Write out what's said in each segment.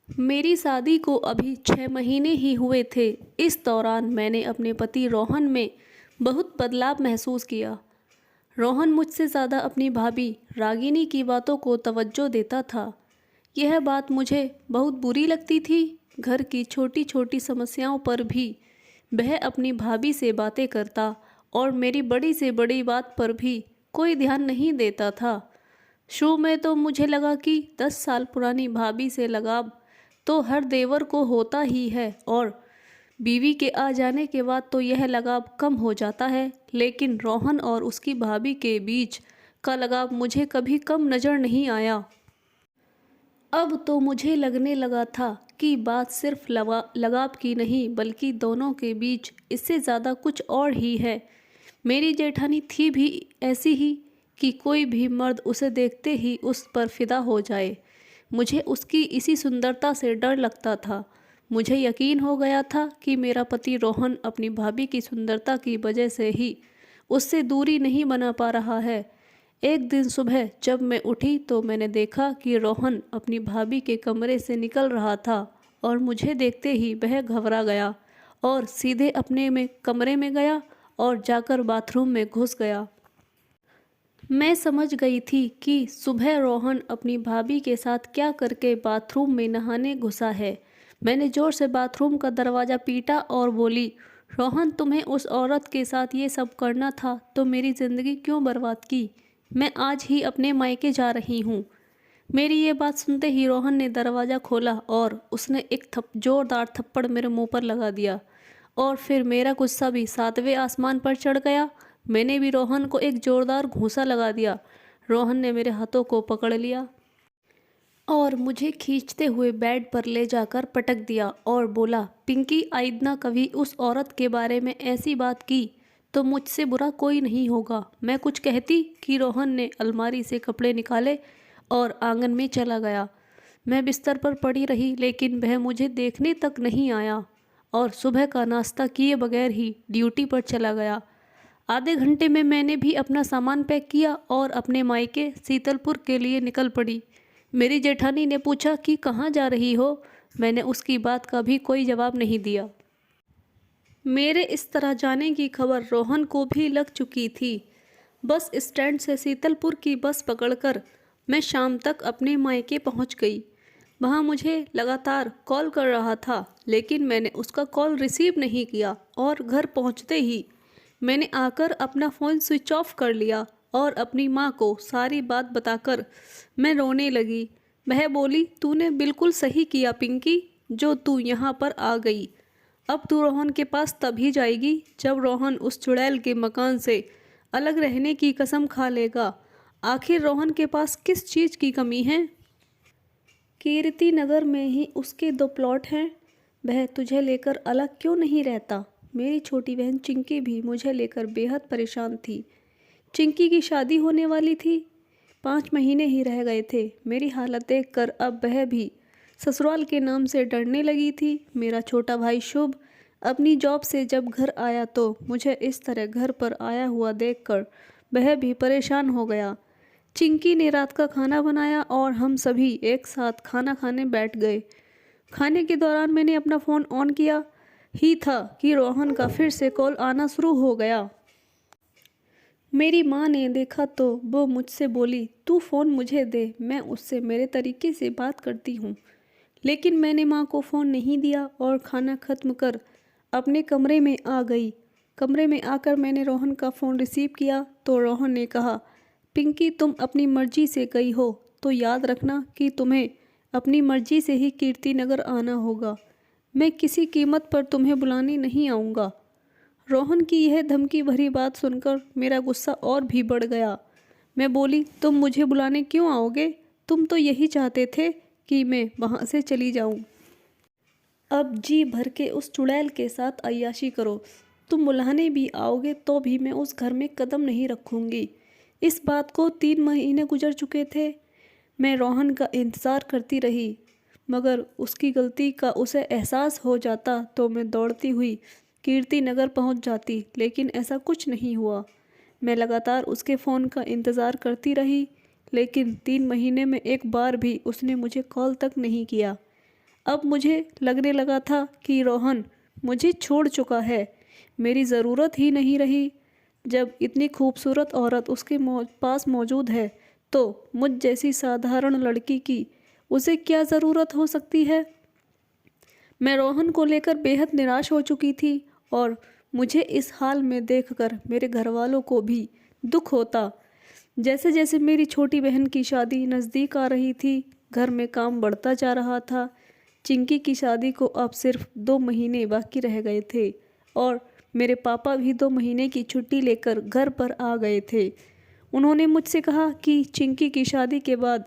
मेरी शादी को अभी 6 महीने ही हुए थे। इस दौरान मैंने अपने पति रोहन में बहुत बदलाव महसूस किया। रोहन मुझसे ज़्यादा अपनी भाभी रागिनी की बातों को तवज्जो देता था। यह बात मुझे बहुत बुरी लगती थी। घर की छोटी छोटी समस्याओं पर भी वह अपनी भाभी से बातें करता और मेरी बड़ी से बड़ी बात पर भी कोई ध्यान नहीं देता था। शुरू में तो मुझे लगा कि 10 साल पुरानी भाभी से लगाव तो हर देवर को होता ही है और बीवी के आ जाने के बाद तो यह लगाव कम हो जाता है, लेकिन रोहन और उसकी भाभी के बीच का लगाव मुझे कभी कम नज़र नहीं आया। अब तो मुझे लगने लगा था कि बात सिर्फ लगाव की नहीं बल्कि दोनों के बीच इससे ज़्यादा कुछ और ही है। मेरी जेठानी थी भी ऐसी ही कि कोई भी मर्द उसे देखते ही उस पर फिदा हो जाए। मुझे उसकी इसी सुंदरता से डर लगता था। मुझे यकीन हो गया था कि मेरा पति रोहन अपनी भाभी की सुंदरता की वजह से ही उससे दूरी नहीं बना पा रहा है। एक दिन सुबह जब मैं उठी तो मैंने देखा कि रोहन अपनी भाभी के कमरे से निकल रहा था और मुझे देखते ही वह घबरा गया और सीधे अपने में कमरे में गया और जाकर बाथरूम में घुस गया। मैं समझ गई थी कि सुबह रोहन अपनी भाभी के साथ क्या करके बाथरूम में नहाने घुसा है। मैंने ज़ोर से बाथरूम का दरवाज़ा पीटा और बोली, रोहन तुम्हें उस औरत के साथ ये सब करना था तो मेरी ज़िंदगी क्यों बर्बाद की। मैं आज ही अपने मायके जा रही हूँ। मेरी ये बात सुनते ही रोहन ने दरवाज़ा खोला और उसने एक जोरदार थप्पड़ मेरे मुंह पर लगा दिया और फिर मेरा गुस्सा भी 7वें आसमान पर चढ़ गया। मैंने भी रोहन को एक जोरदार घूंसा लगा दिया। रोहन ने मेरे हाथों को पकड़ लिया और मुझे खींचते हुए बेड पर ले जाकर पटक दिया और बोला, पिंकी आइंदा कभी उस औरत के बारे में ऐसी बात की तो मुझसे बुरा कोई नहीं होगा। मैं कुछ कहती कि रोहन ने अलमारी से कपड़े निकाले और आंगन में चला गया। मैं बिस्तर पर पड़ी रही लेकिन वह मुझे देखने तक नहीं आया और सुबह का नाश्ता किए बगैर ही ड्यूटी पर चला गया। आधे घंटे में मैंने भी अपना सामान पैक किया और अपने मायके शीतलपुर के लिए निकल पड़ी। मेरी जेठानी ने पूछा कि कहाँ जा रही हो। मैंने उसकी बात का भी कोई जवाब नहीं दिया। मेरे इस तरह जाने की खबर रोहन को भी लग चुकी थी। बस स्टैंड से शीतलपुर की बस पकड़कर मैं शाम तक अपने मायके पहुंच गई। वहां मुझे लगातार कॉल कर रहा था लेकिन मैंने उसका कॉल रिसीव नहीं किया और घर पहुंचते ही मैंने आकर अपना फ़ोन स्विच ऑफ कर लिया और अपनी माँ को सारी बात बताकर मैं रोने लगी। वह बोली, तूने बिल्कुल सही किया पिंकी, जो तू यहाँ पर आ गई। अब तू रोहन के पास तभी जाएगी जब रोहन उस चुड़ैल के मकान से अलग रहने की कसम खा लेगा। आखिर रोहन के पास किस चीज़ की कमी है? कीर्ति नगर में ही उसके 2 प्लॉट हैं। वह तुझे लेकर अलग क्यों नहीं रहता? मेरी छोटी बहन चिंकी भी मुझे लेकर बेहद परेशान थी। चिंकी की शादी होने वाली थी। 5 महीने ही रह गए थे। मेरी हालत देखकर अब वह भी ससुराल के नाम से डरने लगी थी। मेरा छोटा भाई शुभ अपनी जॉब से जब घर आया तो मुझे इस तरह घर पर आया हुआ देखकर वह भी परेशान हो गया। चिंकी ने रात का खाना बनाया और हम सभी एक साथ खाना खाने बैठ गए। खाने के दौरान मैंने अपना फ़ोन ऑन किया ही था कि रोहन का फिर से कॉल आना शुरू हो गया। मेरी माँ ने देखा तो वो मुझसे बोली, तू फ़ोन मुझे दे, मैं उससे मेरे तरीके से बात करती हूँ। लेकिन मैंने माँ को फ़ोन नहीं दिया और खाना ख़त्म कर अपने कमरे में आ गई। कमरे में आकर मैंने रोहन का फ़ोन रिसीव किया तो रोहन ने कहा, पिंकी तुम अपनी मर्ज़ी से गई हो तो याद रखना कि तुम्हें अपनी मर्ज़ी से ही कीर्ति नगर आना होगा। मैं किसी कीमत पर तुम्हें बुलाने नहीं आऊँगा। रोहन की यह धमकी भरी बात सुनकर मेरा गुस्सा और भी बढ़ गया। मैं बोली, तुम मुझे बुलाने क्यों आओगे? तुम तो यही चाहते थे कि मैं वहाँ से चली जाऊँ। अब जी भर के उस चुड़ैल के साथ अय्याशी करो। तुम बुलाने भी आओगे तो भी मैं उस घर में कदम नहीं रखूँगी। इस बात को 3 महीने गुजर चुके थे। मैं रोहन का इंतज़ार करती रही मगर उसकी गलती का उसे एहसास हो जाता तो मैं दौड़ती हुई कीर्ति नगर पहुंच जाती, लेकिन ऐसा कुछ नहीं हुआ। मैं लगातार उसके फ़ोन का इंतज़ार करती रही लेकिन 3 महीने में एक बार भी उसने मुझे कॉल तक नहीं किया। अब मुझे लगने लगा था कि रोहन मुझे छोड़ चुका है, मेरी ज़रूरत ही नहीं रही। जब इतनी खूबसूरत औरत उसके पास मौजूद है तो मुझ जैसी साधारण लड़की की उसे क्या ज़रूरत हो सकती है। मैं रोहन को लेकर बेहद निराश हो चुकी थी और मुझे इस हाल में देखकर मेरे घर वालों को भी दुख होता। जैसे जैसे मेरी छोटी बहन की शादी नज़दीक आ रही थी, घर में काम बढ़ता जा रहा था। चिंकी की शादी को अब सिर्फ 2 महीने बाकी रह गए थे और मेरे पापा भी 2 महीने की छुट्टी लेकर घर पर आ गए थे। उन्होंने मुझसे कहा कि चिंकी की शादी के बाद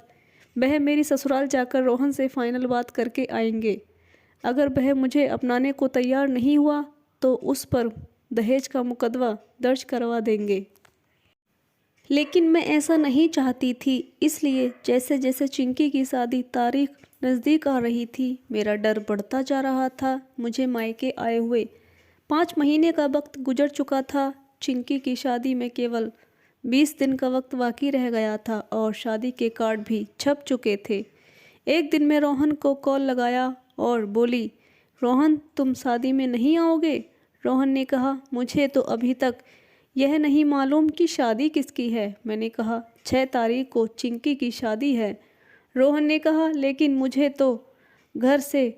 वह मेरी ससुराल जाकर रोहन से फाइनल बात करके आएंगे। अगर वह मुझे अपनाने को तैयार नहीं हुआ तो उस पर दहेज का मुकदमा दर्ज करवा देंगे। लेकिन मैं ऐसा नहीं चाहती थी, इसलिए जैसे जैसे चिंकी की शादी तारीख नज़दीक आ रही थी मेरा डर बढ़ता जा रहा था। मुझे मायके आए हुए 5 महीने का वक्त गुजर चुका था। चिंकी की शादी में केवल 20 दिन का वक्त बाकी रह गया था और शादी के कार्ड भी छप चुके थे। एक दिन मैं रोहन को कॉल लगाया और बोली, रोहन तुम शादी में नहीं आओगे? रोहन ने कहा, मुझे तो अभी तक यह नहीं मालूम कि शादी किसकी है। मैंने कहा, 6 तारीख को चिंकी की शादी है। रोहन ने कहा, लेकिन मुझे तो घर से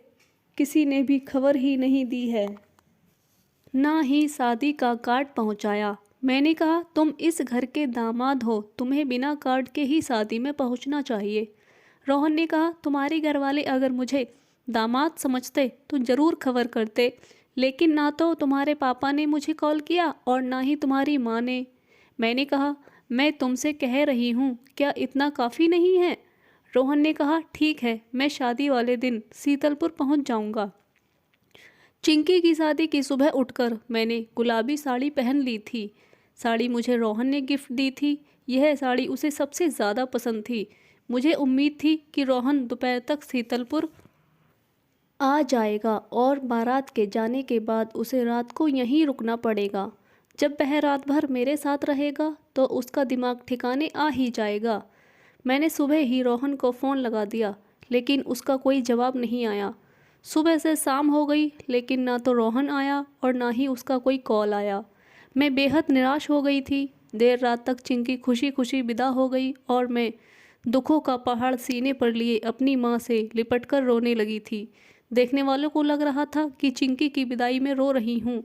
किसी ने भी खबर ही नहीं दी है, ना ही शादी का कार्ड पहुंचाया। मैंने कहा, तुम इस घर के दामाद हो, तुम्हें बिना कार्ड के ही शादी में पहुंचना चाहिए। रोहन ने कहा, तुम्हारे घर वाले अगर मुझे दामाद समझते तो ज़रूर खबर करते, लेकिन ना तो तुम्हारे पापा ने मुझे कॉल किया और ना ही तुम्हारी माँ ने। मैंने कहा, मैं तुमसे कह रही हूँ, क्या इतना काफ़ी नहीं है? रोहन ने कहा, ठीक है, मैं शादी वाले दिन शीतलपुर पहुँच जाऊँगा। चिंकी की शादी की सुबह उठकर मैंने गुलाबी साड़ी पहन ली थी। साड़ी मुझे रोहन ने गिफ्ट दी थी। यह साड़ी उसे सबसे ज़्यादा पसंद थी। मुझे उम्मीद थी कि रोहन दोपहर तक शीतलपुर आ जाएगा और बारात के जाने के बाद उसे रात को यहीं रुकना पड़ेगा। जब वह रात भर मेरे साथ रहेगा तो उसका दिमाग ठिकाने आ ही जाएगा। मैंने सुबह ही रोहन को फ़ोन लगा दिया, लेकिन उसका कोई जवाब नहीं आया। सुबह से शाम हो गई, लेकिन ना तो रोहन आया और ना ही उसका कोई कॉल आया। मैं बेहद निराश हो गई थी। देर रात तक चिंकी खुशी खुशी विदा हो गई और मैं दुखों का पहाड़ सीने पर लिए अपनी माँ से लिपटकर रोने लगी थी। देखने वालों को लग रहा था कि चिंकी की विदाई में रो रही हूँ,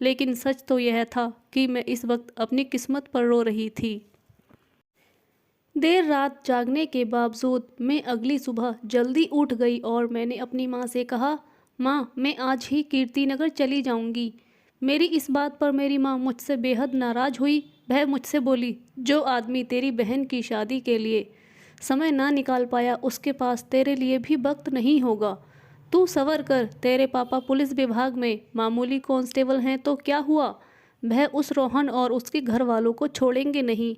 लेकिन सच तो यह था कि मैं इस वक्त अपनी किस्मत पर रो रही थी। देर रात जागने के बावजूद मैं अगली सुबह जल्दी उठ गई और मैंने अपनी माँ से कहा, माँ मैं आज ही कीर्तिनगर चली जाऊँगी। मेरी इस बात पर मेरी माँ मुझसे बेहद नाराज़ हुई। वह मुझसे बोली, जो आदमी तेरी बहन की शादी के लिए समय ना निकाल पाया उसके पास तेरे लिए भी वक्त नहीं होगा। तू सवर कर, तेरे पापा पुलिस विभाग में मामूली कांस्टेबल हैं तो क्या हुआ, वह उस रोहन और उसके घर वालों को छोड़ेंगे नहीं।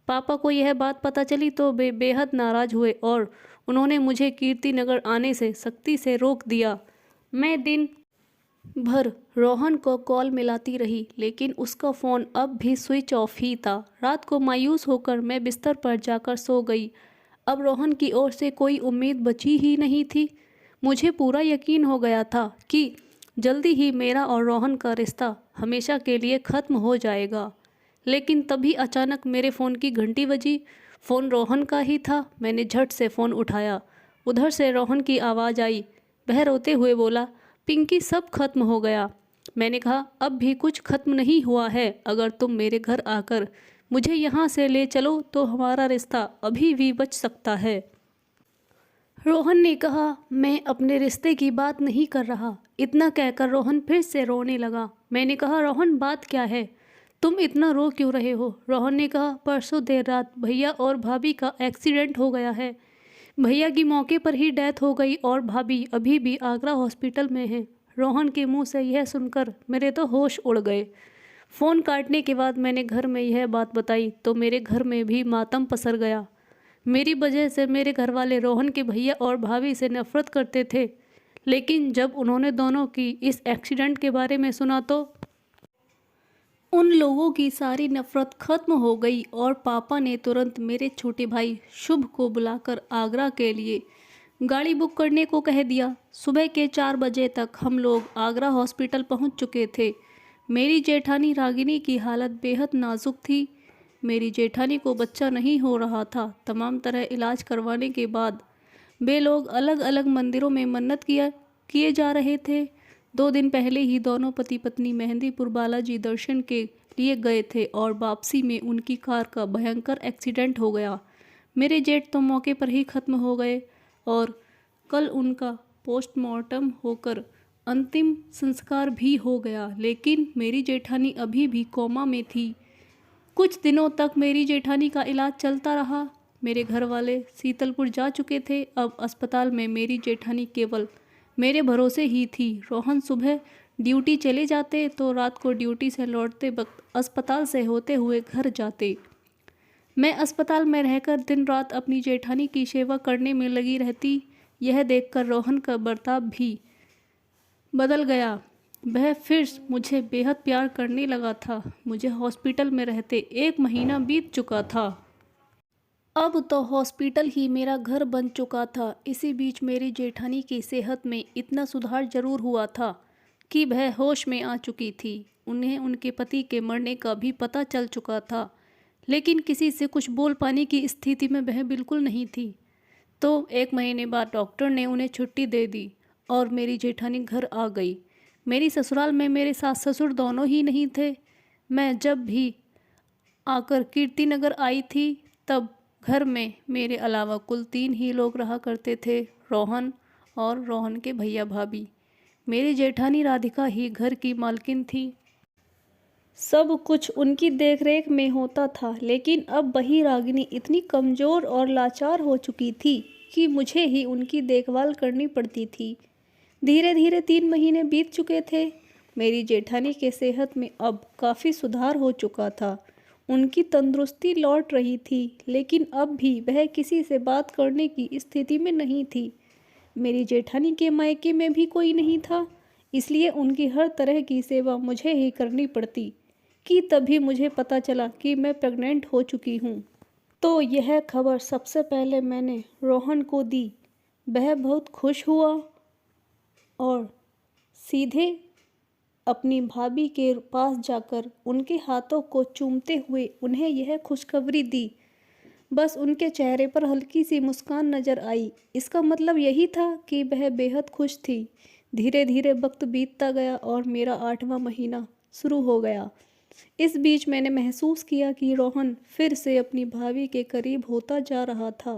पापा को यह बात पता चली तो वे बेहद नाराज़ हुए और उन्होंने मुझे कीर्तिनगर आने से सख्ती से रोक दिया। मैं दिन भर रोहन को कॉल मिलाती रही, लेकिन उसका फ़ोन अब भी स्विच ऑफ ही था। रात को मायूस होकर मैं बिस्तर पर जाकर सो गई। अब रोहन की ओर से कोई उम्मीद बची ही नहीं थी। मुझे पूरा यकीन हो गया था कि जल्दी ही मेरा और रोहन का रिश्ता हमेशा के लिए ख़त्म हो जाएगा। लेकिन तभी अचानक मेरे फ़ोन की घंटी बजी। फ़ोन रोहन का ही था। मैंने झट से फ़ोन उठाया। उधर से रोहन की आवाज़ आई। वह रोते हुए बोला, पिंकी सब खत्म हो गया। मैंने कहा, अब भी कुछ खत्म नहीं हुआ है। अगर तुम मेरे घर आकर मुझे यहाँ से ले चलो तो हमारा रिश्ता अभी भी बच सकता है। रोहन ने कहा, मैं अपने रिश्ते की बात नहीं कर रहा। इतना कहकर रोहन फिर से रोने लगा। मैंने कहा, रोहन बात क्या है, तुम इतना रो क्यों रहे हो? रोहन ने कहा, परसों देर रात भैया और भाभी का एक्सीडेंट हो गया है। भैया की मौके पर ही डेथ हो गई और भाभी अभी भी आगरा हॉस्पिटल में हैं। रोहन के मुंह से यह सुनकर मेरे तो होश उड़ गए। फ़ोन काटने के बाद मैंने घर में यह बात बताई तो मेरे घर में भी मातम पसर गया। मेरी वजह से मेरे घर वाले रोहन के भैया और भाभी से नफ़रत करते थे, लेकिन जब उन्होंने दोनों की इस एक्सीडेंट के बारे में सुना तो उन लोगों की सारी नफ़रत ख़त्म हो गई और पापा ने तुरंत मेरे छोटे भाई शुभ को बुलाकर आगरा के लिए गाड़ी बुक करने को कह दिया। सुबह के 4 बजे तक हम लोग आगरा हॉस्पिटल पहुंच चुके थे। मेरी जेठानी रागिनी की हालत बेहद नाजुक थी। मेरी जेठानी को बच्चा नहीं हो रहा था। तमाम तरह इलाज करवाने के बाद वे लोग अलग अलग मंदिरों में मन्नत किए जा रहे थे। 2 दिन पहले ही दोनों पति पत्नी मेहंदीपुर बालाजी दर्शन के लिए गए थे और वापसी में उनकी कार का भयंकर एक्सीडेंट हो गया। मेरे जेठ तो मौके पर ही खत्म हो गए और कल उनका पोस्टमार्टम होकर अंतिम संस्कार भी हो गया, लेकिन मेरी जेठानी अभी भी कोमा में थी। कुछ दिनों तक मेरी जेठानी का इलाज चलता रहा। मेरे घर वाले शीतलपुर जा चुके थे। अब अस्पताल में मेरी जेठानी केवल मेरे भरोसे ही थी। रोहन सुबह ड्यूटी चले जाते तो रात को ड्यूटी से लौटते वक्त अस्पताल से होते हुए घर जाते। मैं अस्पताल में रहकर दिन रात अपनी जेठानी की सेवा करने में लगी रहती। यह देखकर रोहन का बर्ताव भी बदल गया। वह फिर मुझे बेहद प्यार करने लगा था। मुझे हॉस्पिटल में रहते 1 महीना बीत चुका था। अब तो हॉस्पिटल ही मेरा घर बन चुका था। इसी बीच मेरी जेठानी की सेहत में इतना सुधार जरूर हुआ था कि वह होश में आ चुकी थी। उन्हें उनके पति के मरने का भी पता चल चुका था, लेकिन किसी से कुछ बोल पाने की स्थिति में वह बिल्कुल नहीं थी। तो 1 महीने बाद डॉक्टर ने उन्हें छुट्टी दे दी और मेरी जेठानी घर आ गई। मेरी ससुराल में मेरे सास ससुर दोनों ही नहीं थे। मैं जब भी आकर कीर्तिनगर आई थी तब घर में मेरे अलावा कुल 3 ही लोग रहा करते थे, रोहन और रोहन के भैया भाभी। मेरी जेठानी राधिका ही घर की मालकिन थी। सब कुछ उनकी देखरेख में होता था, लेकिन अब वही रागिनी इतनी कमज़ोर और लाचार हो चुकी थी कि मुझे ही उनकी देखभाल करनी पड़ती थी। धीरे धीरे 3 महीने बीत चुके थे। मेरी जेठानी के सेहत में अब काफ़ी सुधार हो चुका था। उनकी तंदुरुस्ती लौट रही थी, लेकिन अब भी वह किसी से बात करने की स्थिति में नहीं थी। मेरी जेठानी के मायके में भी कोई नहीं था, इसलिए उनकी हर तरह की सेवा मुझे ही करनी पड़ती। कि तभी मुझे पता चला कि मैं प्रेग्नेंट हो चुकी हूँ। तो यह खबर सबसे पहले मैंने रोहन को दी। वह बहुत खुश हुआ और सीधे अपनी भाभी के पास जाकर उनके हाथों को चूमते हुए उन्हें यह खुशखबरी दी। बस उनके चेहरे पर हल्की सी मुस्कान नज़र आई। इसका मतलब यही था कि वह बेहद खुश थी। धीरे धीरे वक्त बीतता गया और मेरा 8वां महीना शुरू हो गया। इस बीच मैंने महसूस किया कि रोहन फिर से अपनी भाभी के करीब होता जा रहा था।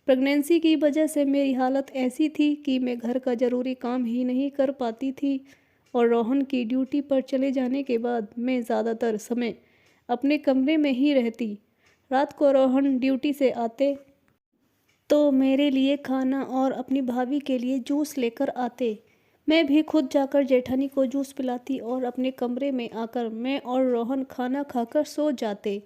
प्रेगनेंसी की वजह से मेरी हालत ऐसी थी कि मैं घर का ज़रूरी काम ही नहीं कर पाती थी और रोहन की ड्यूटी पर चले जाने के बाद मैं ज़्यादातर समय अपने कमरे में ही रहती। रात को रोहन ड्यूटी से आते तो मेरे लिए खाना और अपनी भाभी के लिए जूस लेकर आते। मैं भी खुद जाकर जेठानी को जूस पिलाती और अपने कमरे में आकर मैं और रोहन खाना खाकर सो जाते।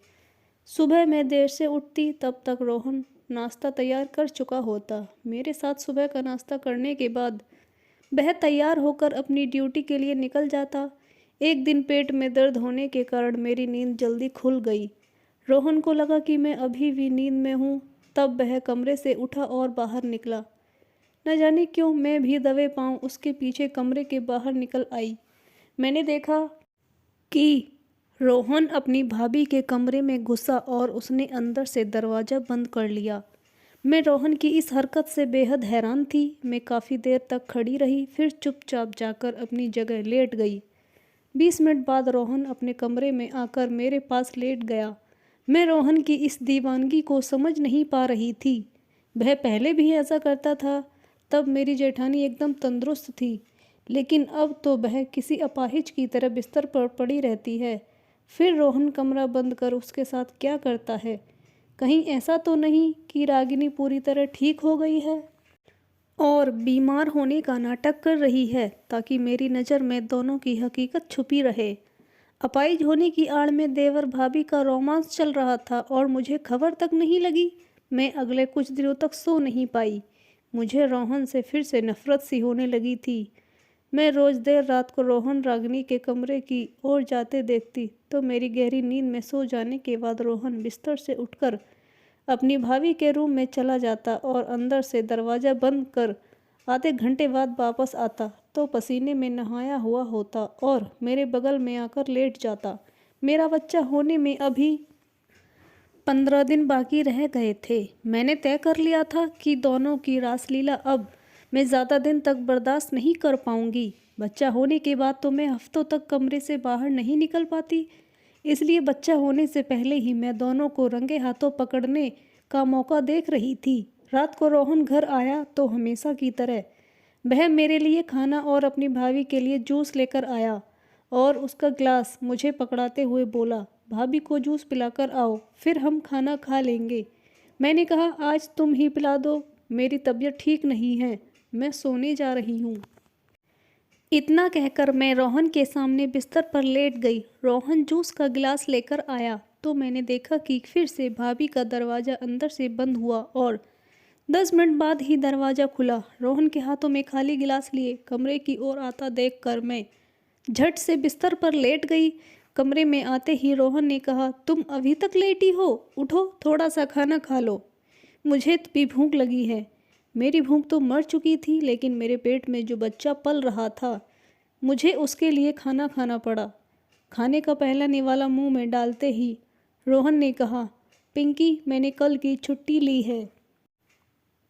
सुबह मैं देर से उठती, तब तक रोहन नाश्ता तैयार कर चुका होता। मेरे साथ सुबह का नाश्ता करने के बाद वह तैयार होकर अपनी ड्यूटी के लिए निकल जाता। एक दिन पेट में दर्द होने के कारण मेरी नींद जल्दी खुल गई। रोहन को लगा कि मैं अभी भी नींद में हूँ, तब वह कमरे से उठा और बाहर निकला। न जाने क्यों मैं भी दबे पाँव उसके पीछे कमरे के बाहर निकल आई। मैंने देखा कि रोहन अपनी भाभी के कमरे में घुसा और उसने अंदर से दरवाज़ा बंद कर लिया। मैं रोहन की इस हरकत से बेहद हैरान थी। मैं काफ़ी देर तक खड़ी रही, फिर चुपचाप जाकर अपनी जगह लेट गई। 20 मिनट बाद रोहन अपने कमरे में आकर मेरे पास लेट गया। मैं रोहन की इस दीवानगी को समझ नहीं पा रही थी। वह पहले भी ऐसा करता था, तब मेरी जेठानी एकदम तंदुरुस्त थी, लेकिन अब तो वह किसी अपाहिज की तरह बिस्तर पर पड़ी रहती है। फिर रोहन कमरा बंद कर उसके साथ क्या करता है? कहीं ऐसा तो नहीं कि रागिनी पूरी तरह ठीक हो गई है और बीमार होने का नाटक कर रही है ताकि मेरी नज़र में दोनों की हकीकत छुपी रहे। अपाहिज होने की आड़ में देवर भाभी का रोमांस चल रहा था और मुझे खबर तक नहीं लगी। मैं अगले कुछ दिनों तक सो नहीं पाई। मुझे रोहन से फिर से नफरत सी होने लगी थी। मैं रोज़ देर रात को रोहन रागिनी के कमरे की ओर जाते देखती तो मेरी गहरी नींद में सो जाने के बाद रोहन बिस्तर से उठकर अपनी भाभी के रूम में चला जाता और अंदर से दरवाज़ा बंद कर आधे घंटे बाद वापस आता तो पसीने में नहाया हुआ होता और मेरे बगल में आकर लेट जाता। मेरा बच्चा होने में अभी 15 दिन बाकी रह गए थे। मैंने तय कर लिया था कि दोनों की रासलीला अब मैं ज़्यादा दिन तक बर्दाश्त नहीं कर पाऊंगी। बच्चा होने के बाद तो मैं हफ्तों तक कमरे से बाहर नहीं निकल पाती, इसलिए बच्चा होने से पहले ही मैं दोनों को रंगे हाथों पकड़ने का मौका देख रही थी। रात को रोहन घर आया तो हमेशा की तरह वह मेरे लिए खाना और अपनी भाभी के लिए जूस लेकर आया और उसका ग्लास मुझे पकड़ाते हुए बोला, भाभी को जूस पिलाकर आओ, फिर हम खाना खा लेंगे। मैंने कहा, आज तुम ही पिला दो, मेरी तबीयत ठीक नहीं है, मैं सोने जा रही हूँ। इतना कहकर मैं रोहन के सामने बिस्तर पर लेट गई। रोहन जूस का गिलास लेकर आया तो मैंने देखा कि फिर से भाभी का दरवाज़ा अंदर से बंद हुआ और 10 मिनट बाद ही दरवाज़ा खुला। रोहन के हाथों में खाली गिलास लिए कमरे की ओर आता देखकर मैं झट से बिस्तर पर लेट गई। कमरे में आते ही रोहन ने कहा, तुम अभी तक लेटी हो, उठो थोड़ा सा खाना खा लो, मुझे भी भूख लगी है। मेरी भूख तो मर चुकी थी, लेकिन मेरे पेट में जो बच्चा पल रहा था मुझे उसके लिए खाना खाना पड़ा। खाने का पहला निवाला मुंह में डालते ही रोहन ने कहा, पिंकी, मैंने कल की छुट्टी ली है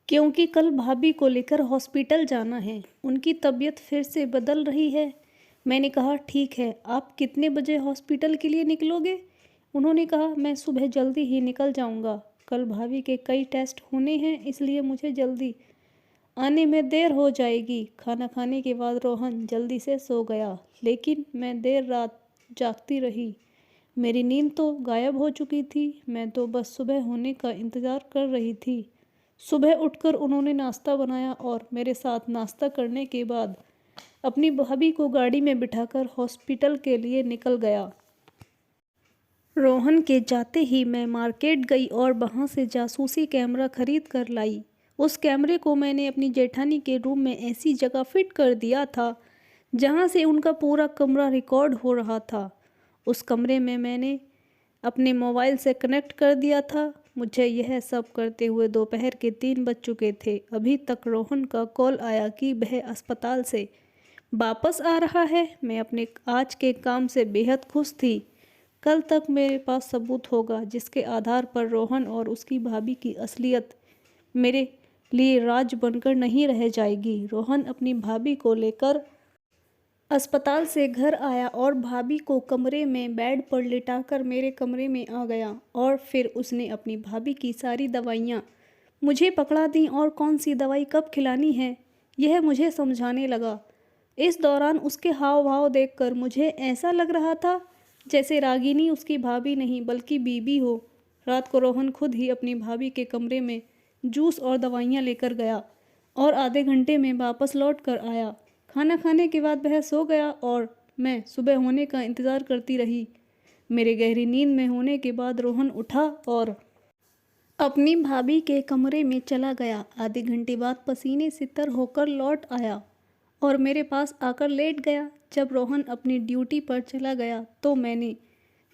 क्योंकि कल भाभी को लेकर हॉस्पिटल जाना है, उनकी तबीयत फिर से बदल रही है। मैंने कहा, ठीक है, आप कितने बजे हॉस्पिटल के लिए निकलोगे? उन्होंने कहा, मैं सुबह जल्दी ही निकल जाऊंगा, कल भाभी के कई टेस्ट होने हैं, इसलिए मुझे जल्दी आने में देर हो जाएगी। खाना खाने के बाद रोहन जल्दी से सो गया, लेकिन मैं देर रात जागती रही। मेरी नींद तो गायब हो चुकी थी, मैं तो बस सुबह होने का इंतज़ार कर रही थी। सुबह उठकर उन्होंने नाश्ता बनाया और मेरे साथ नाश्ता करने के बाद अपनी भाभी को गाड़ी में बिठाकर हॉस्पिटल के लिए निकल गया। रोहन के जाते ही मैं मार्केट गई और वहाँ से जासूसी कैमरा खरीद कर लाई। उस कैमरे को मैंने अपनी जेठानी के रूम में ऐसी जगह फिट कर दिया था जहाँ से उनका पूरा कमरा रिकॉर्ड हो रहा था। उस कमरे में मैंने अपने मोबाइल से कनेक्ट कर दिया था। मुझे यह सब करते हुए दोपहर के 3 बज चुके थे। अभी तक रोहन का कॉल आया कि वह अस्पताल से वापस आ रहा है। मैं अपने आज के काम से बेहद खुश थी। कल तक मेरे पास सबूत होगा जिसके आधार पर रोहन और उसकी भाभी की असलियत मेरे लिए राज बनकर नहीं रह जाएगी। रोहन अपनी भाभी को लेकर अस्पताल से घर आया और भाभी को कमरे में बेड पर लिटाकर मेरे कमरे में आ गया और फिर उसने अपनी भाभी की सारी दवाइयाँ मुझे पकड़ा दी और कौन सी दवाई कब खिलानी है यह मुझे समझाने लगा। इस दौरान उसके हाव भाव देखकर मुझे ऐसा लग रहा था जैसे रागिनी उसकी भाभी नहीं बल्कि बीबी हो। रात को रोहन खुद ही अपनी भाभी के कमरे में जूस और दवाइयाँ लेकर गया और आधे घंटे में वापस लौट कर आया। खाना खाने के बाद वह सो गया और मैं सुबह होने का इंतज़ार करती रही। मेरे गहरी नींद में होने के बाद रोहन उठा और अपनी भाभी के कमरे में चला गया। आधे घंटे बाद पसीने से तर होकर लौट आया और मेरे पास आकर लेट गया। जब रोहन अपनी ड्यूटी पर चला गया तो मैंने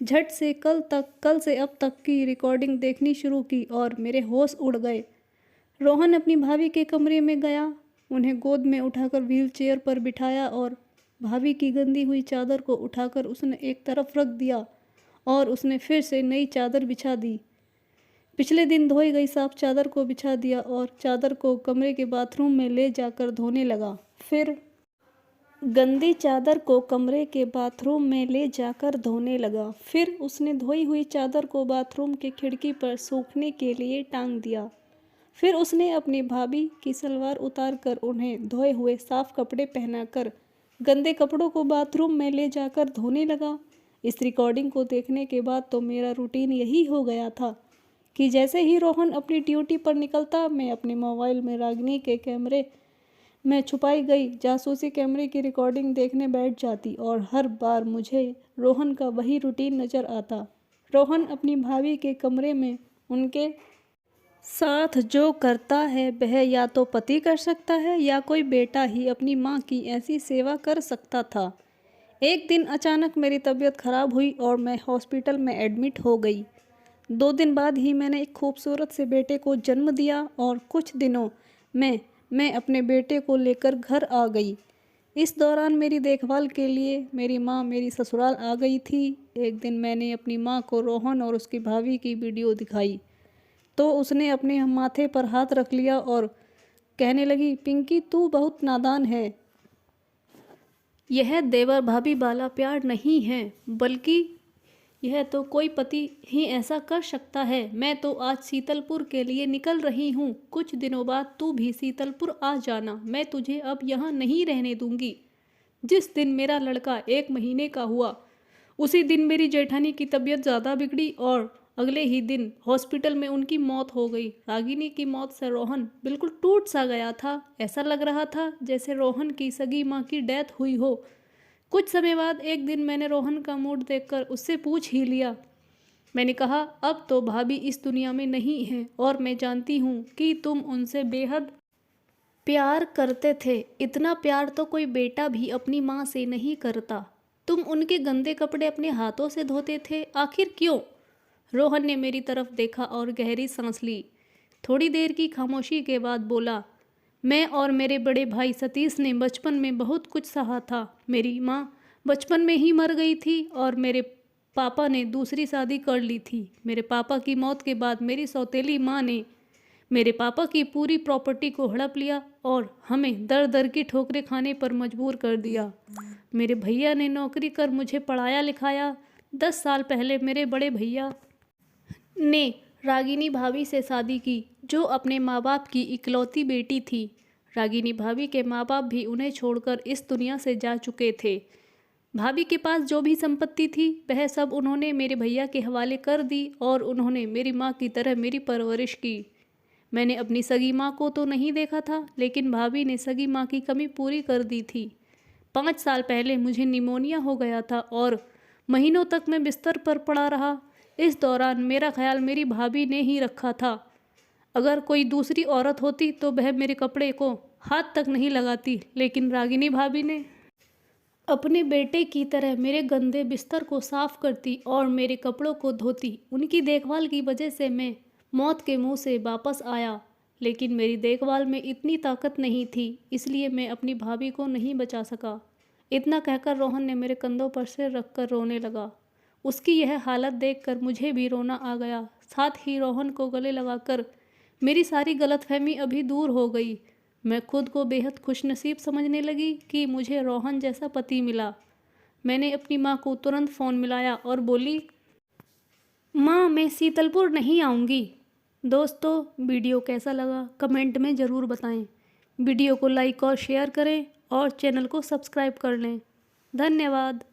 झट से कल से अब तक की रिकॉर्डिंग देखनी शुरू की और मेरे होश उड़ गए। रोहन अपनी भाभी के कमरे में गया, उन्हें गोद में उठाकर व्हील चेयर पर बिठाया और भाभी की गंदी हुई चादर को उठाकर उसने एक तरफ रख दिया और उसने फिर से नई चादर बिछा दी। पिछले दिन धोई गई साफ चादर को बिछा दिया और चादर को कमरे के बाथरूम में ले जाकर धोने लगा। फिर गंदी चादर को कमरे के बाथरूम में ले जाकर धोने लगा। फिर उसने धोई हुई चादर को बाथरूम के खिड़की पर सूखने के लिए टांग दिया। फिर उसने अपनी भाभी की सलवार उतार कर उन्हें धोए हुए साफ कपड़े पहनाकर गंदे कपड़ों को बाथरूम में ले जाकर धोने लगा। इस रिकॉर्डिंग को देखने के बाद तो मेरा रूटीन यही हो गया था कि जैसे ही रोहन अपनी ड्यूटी पर निकलता मैं अपने मोबाइल में रागिनी के कैमरे में छुपाई गई जासूसी कैमरे की रिकॉर्डिंग देखने बैठ जाती और हर बार मुझे रोहन का वही रूटीन नज़र आता। रोहन अपनी भाभी के कमरे में उनके साथ जो करता है वह या तो पति कर सकता है या कोई बेटा ही अपनी माँ की ऐसी सेवा कर सकता था। एक दिन अचानक मेरी तबीयत खराब हुई और मैं हॉस्पिटल में एडमिट हो गई। 2 दिन बाद ही मैंने एक खूबसूरत से बेटे को जन्म दिया और कुछ दिनों में मैं अपने बेटे को लेकर घर आ गई। इस दौरान मेरी देखभाल के लिए मेरी माँ मेरी ससुराल आ गई थी। एक दिन मैंने अपनी माँ को रोहन और उसकी भाभी की वीडियो दिखाई तो उसने अपने माथे पर हाथ रख लिया और कहने लगी, पिंकी तू बहुत नादान है। यह देवर भाभी वाला प्यार नहीं है, बल्कि यह तो कोई पति ही ऐसा कर सकता है। मैं तो आज शीतलपुर के लिए निकल रही हूँ। कुछ दिनों बाद तू भी शीतलपुर आ जाना। मैं तुझे अब यहाँ नहीं रहने दूंगी। जिस दिन मेरा लड़का 1 महीने का हुआ उसी दिन मेरी जेठानी की तबीयत ज़्यादा बिगड़ी और अगले ही दिन हॉस्पिटल में उनकी मौत हो गई। रागिनी की मौत से रोहन बिल्कुल टूट सा गया था। ऐसा लग रहा था जैसे रोहन की सगी माँ की डेथ हुई हो। कुछ समय बाद एक दिन मैंने रोहन का मूड देखकर उससे पूछ ही लिया। मैंने कहा, अब तो भाभी इस दुनिया में नहीं है और मैं जानती हूँ कि तुम उनसे बेहद प्यार करते थे। इतना प्यार तो कोई बेटा भी अपनी माँ से नहीं करता। तुम उनके गंदे कपड़े अपने हाथों से धोते थे, आखिर क्यों? रोहन ने मेरी तरफ देखा और गहरी सांस ली। थोड़ी देर की खामोशी के बाद बोला, मैं और मेरे बड़े भाई सतीश ने बचपन में बहुत कुछ सहा था। मेरी माँ बचपन में ही मर गई थी और मेरे पापा ने दूसरी शादी कर ली थी। मेरे पापा की मौत के बाद मेरी सौतेली माँ ने मेरे पापा की पूरी प्रॉपर्टी को हड़प लिया और हमें दर दर की ठोकरें खाने पर मजबूर कर दिया। मेरे भैया ने नौकरी कर मुझे पढ़ाया लिखाया। 10 साल पहले मेरे बड़े भैया ने रागिनी भाभी से शादी की, जो अपने माँ बाप की इकलौती बेटी थी। रागिनी भाभी के माँ बाप भी उन्हें छोड़कर इस दुनिया से जा चुके थे। भाभी के पास जो भी संपत्ति थी वह सब उन्होंने मेरे भैया के हवाले कर दी और उन्होंने मेरी माँ की तरह मेरी परवरिश की। मैंने अपनी सगी माँ को तो नहीं देखा था, लेकिन भाभी ने सगी माँ की कमी पूरी कर दी थी। 5 साल पहले मुझे निमोनिया हो गया था और महीनों तक मैं बिस्तर पर पड़ा रहा। इस दौरान मेरा ख्याल मेरी भाभी ने ही रखा था। अगर कोई दूसरी औरत होती तो वह मेरे कपड़े को हाथ तक नहीं लगाती, लेकिन रागिनी भाभी ने अपने बेटे की तरह मेरे गंदे बिस्तर को साफ करती और मेरे कपड़ों को धोती। उनकी देखभाल की वजह से मैं मौत के मुंह से वापस आया, लेकिन मेरी देखभाल में इतनी ताकत नहीं थी, इसलिए मैं अपनी भाभी को नहीं बचा सका। इतना कहकर रोहन ने मेरे कंधों पर सिर रखकर रोने लगा। उसकी यह हालत देखकर मुझे भी रोना आ गया। साथ ही रोहन को गले लगाकर मेरी सारी गलतफहमी अभी दूर हो गई। मैं खुद को बेहद खुशनसीब समझने लगी कि मुझे रोहन जैसा पति मिला। मैंने अपनी माँ को तुरंत फ़ोन मिलाया और बोली, माँ मैं शीतलपुर नहीं आऊँगी। दोस्तों, वीडियो कैसा लगा कमेंट में ज़रूर बताएं। वीडियो को लाइक और शेयर करें और चैनल को सब्सक्राइब कर लें। धन्यवाद।